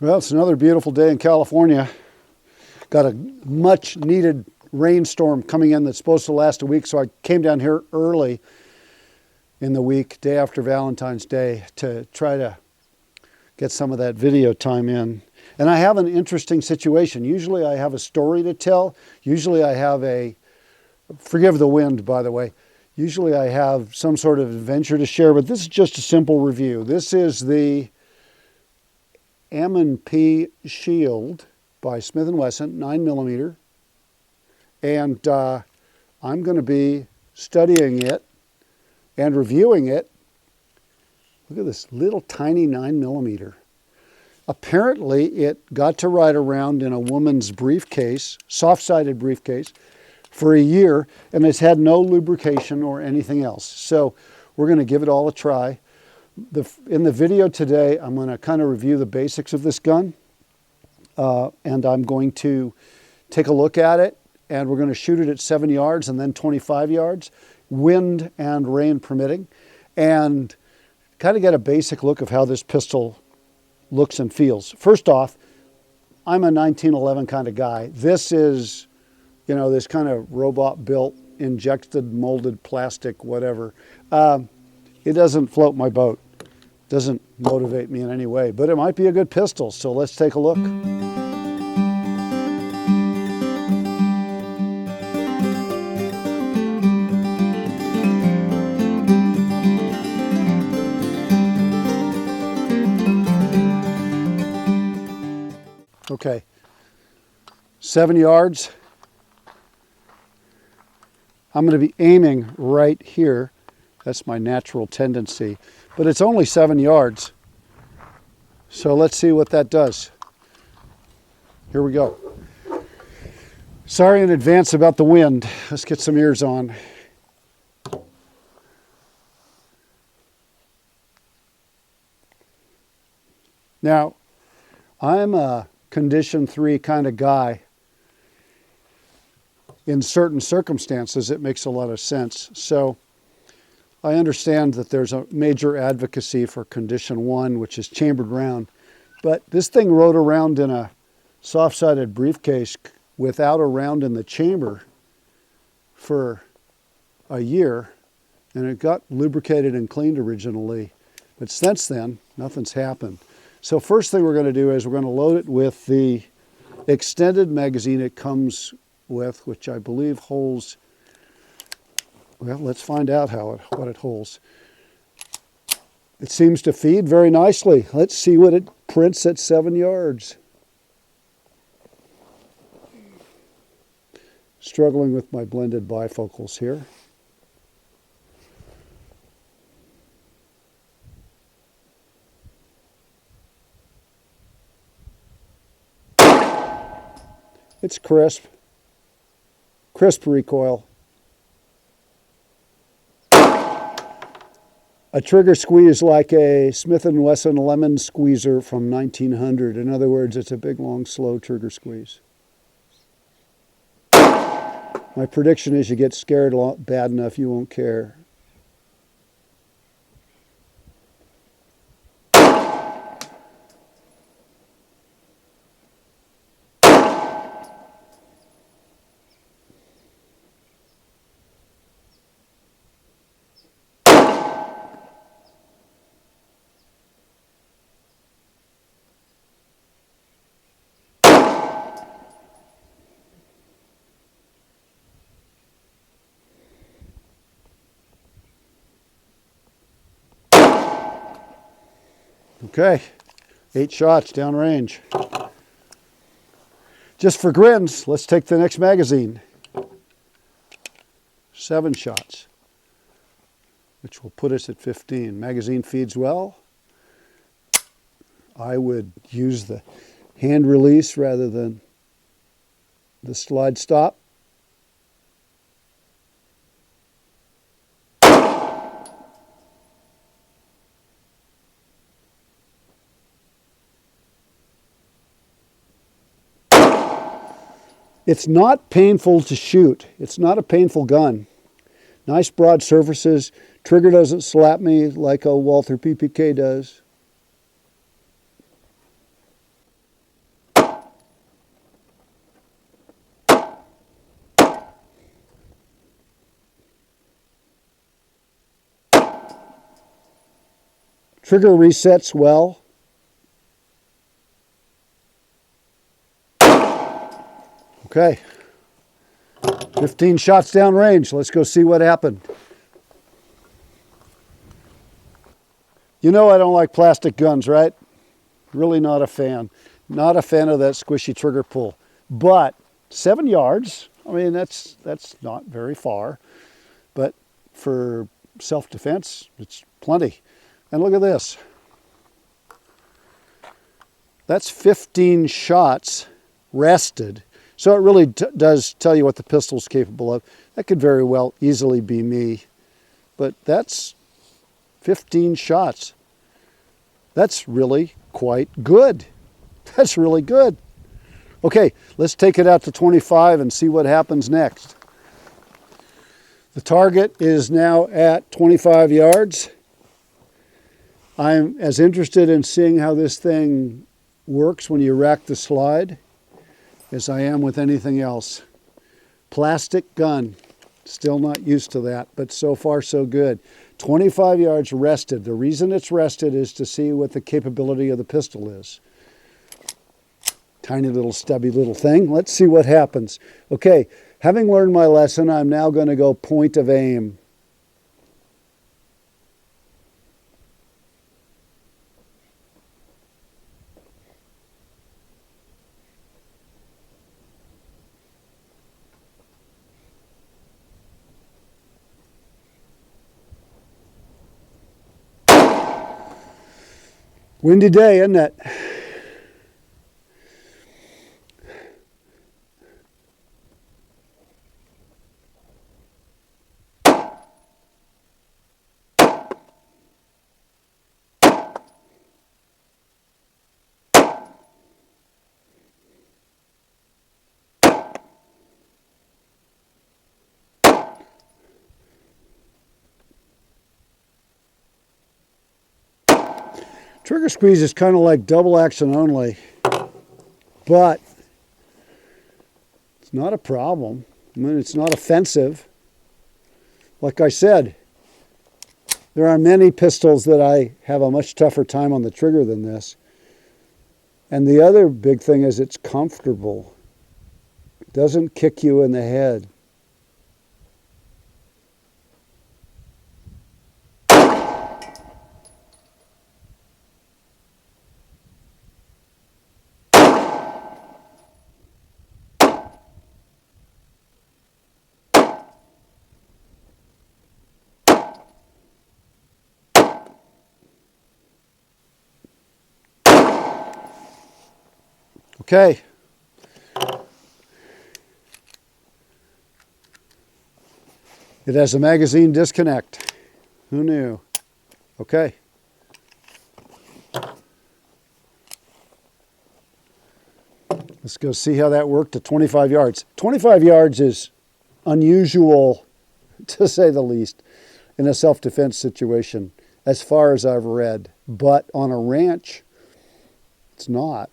Well, it's another beautiful day in California. Got a much needed rainstorm coming in that's supposed to last a week, so I came down here early in the week, day after Valentine's Day, to try to get some of that video time in. And I have an interesting situation. Usually I have a story to tell. Usually I have forgive the wind, by the way. Usually I have some sort of adventure to share, but this is just a simple review. This is the M&P Shield by Smith & Wesson, 9mm. And I'm going to be studying it and reviewing it. Look at this little tiny 9mm. Apparently it got to ride around in a woman's briefcase, soft-sided briefcase, for a year, and it's had no lubrication or anything else. So we're going to give it all a try. In the video today, I'm going to kind of review the basics of this gun, and I'm going to take a look at it, and we're going to shoot it at 7 yards and then 25 yards, wind and rain permitting, and kind of get a basic look of how this pistol looks and feels. First off, I'm a 1911 kind of guy. This is, you know, this kind of robot-built, injected, molded plastic, whatever. It doesn't float my boat. Doesn't motivate me in any way, but it might be a good pistol, so let's take a look. Okay, 7 yards. I'm going to be aiming right here. That's my natural tendency, but it's only 7 yards. So let's see what that does. Here we go. Sorry in advance about the wind. Let's get some ears on. Now, I'm a condition 3 kind of guy. In certain circumstances, it makes a lot of sense. So I understand that there's a major advocacy for condition 1, which is chambered round. But this thing rode around in a soft-sided briefcase without a round in the chamber for a year, and it got lubricated and cleaned originally. But since then, nothing's happened. So first thing we're going to do is we're going to load it with the extended magazine it comes with, which I believe holds, well, let's find out what it holds. It seems to feed very nicely. Let's see what it prints at 7 yards. Struggling with my blended bifocals here. It's crisp. Crisp recoil. A trigger squeeze like a Smith & Wesson lemon squeezer from 1900. In other words, it's a big, long, slow trigger squeeze. My prediction is you get scared bad enough you won't care. Okay, 8 shots downrange. Just for grins, let's take the next magazine. 7 shots, which will put us at 15. Magazine feeds well. I would use the hand release rather than the slide stop. It's not painful to shoot. It's not a painful gun. Nice broad surfaces. Trigger doesn't slap me like a Walther PPK does. Trigger resets well. Okay, 15 shots downrange. Let's go see what happened. You know I don't like plastic guns, right? Really not a fan. Not a fan of that squishy trigger pull. But 7 yards, I mean, that's not very far. But for self-defense, it's plenty. And look at this. That's 15 shots rested. So it really does tell you what the pistol's capable of. That could very well easily be me. But that's 15 shots. That's really quite good. That's really good. Okay, let's take it out to 25 and see what happens next. The target is now at 25 yards. I'm as interested in seeing how this thing works when you rack the slide as I am with anything else. Plastic gun, still not used to that, but so far so good. 25 yards rested. The reason it's rested is to see what the capability of the pistol is. Tiny little stubby little thing. Let's see what happens. Okay, having learned my lesson, I'm now going to go point of aim. Windy day, isn't it? Trigger squeeze is kind of like double action only, but it's not a problem. I mean, it's not offensive. Like I said, there are many pistols that I have a much tougher time on the trigger than this. And the other big thing is it's comfortable. It doesn't kick you in the head. Okay. It has a magazine disconnect. Who knew? Okay. Let's go see how that worked at 25 yards. 25 yards is unusual, to say the least, in a self-defense situation, as far as I've read. But on a ranch, it's not.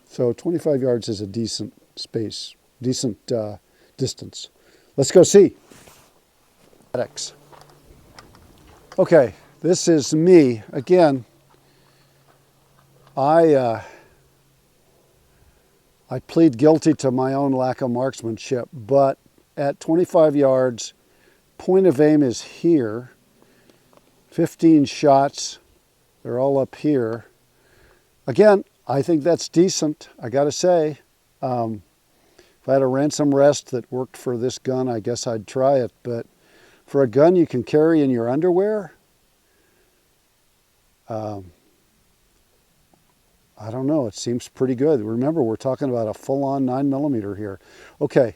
So 25 yards is a decent space, decent distance. Let's go see. Okay, this is me. Again, I plead guilty to my own lack of marksmanship, but at 25 yards, point of aim is here. 15 shots, they're all up here. Again, I think that's decent, I gotta say. If I had a ransom rest that worked for this gun, I guess I'd try it, but for a gun you can carry in your underwear, I don't know, it seems pretty good. Remember, we're talking about a full-on 9mm here. Okay,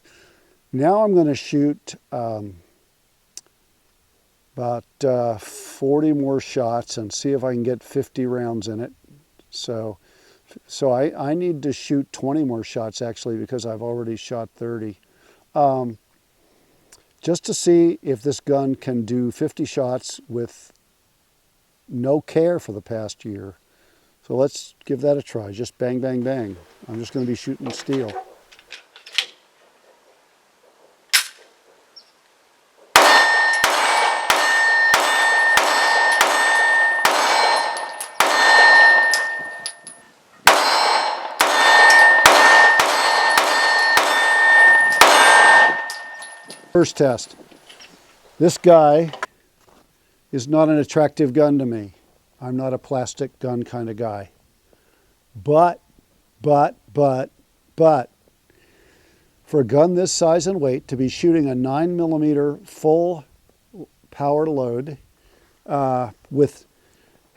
now I'm going to shoot about 40 more shots and see if I can get 50 rounds in it. So I need to shoot 20 more shots, actually, because I've already shot 30. Just to see if this gun can do 50 shots with no care for the past year. So let's give that a try. Just bang, bang, bang. I'm just going to be shooting steel. First test. This guy is not an attractive gun to me. I'm not a plastic gun kind of guy. But, for a gun this size and weight to be shooting a 9mm full power load with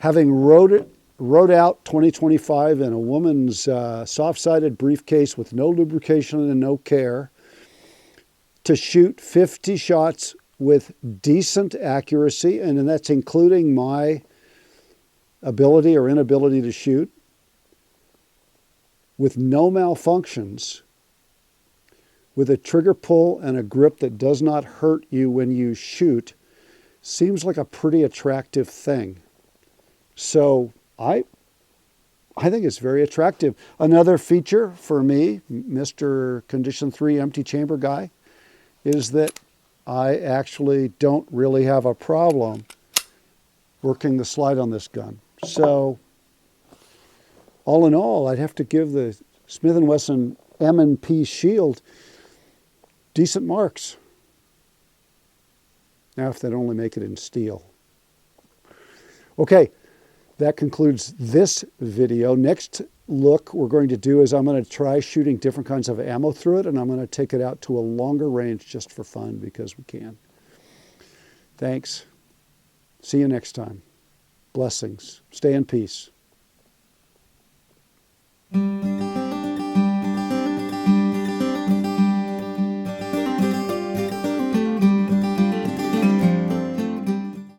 having rode out 2025 in a woman's soft-sided briefcase with no lubrication and no care, to shoot 50 shots with decent accuracy, and that's including my ability or inability to shoot, with no malfunctions, with a trigger pull and a grip that does not hurt you when you shoot, seems like a pretty attractive thing. So I think it's very attractive. Another feature for me, Mr. Condition 3 empty chamber guy, is that I actually don't really have a problem working the slide on this gun. So all in all, I'd have to give the Smith & Wesson M&P Shield decent marks. Now, if they'd only make it in steel. Okay, that concludes this video. Next look we're going to do is I'm going to try shooting different kinds of ammo through it, and I'm going to take it out to a longer range just for fun because we can. Thanks. See you next time. Blessings. Stay in peace.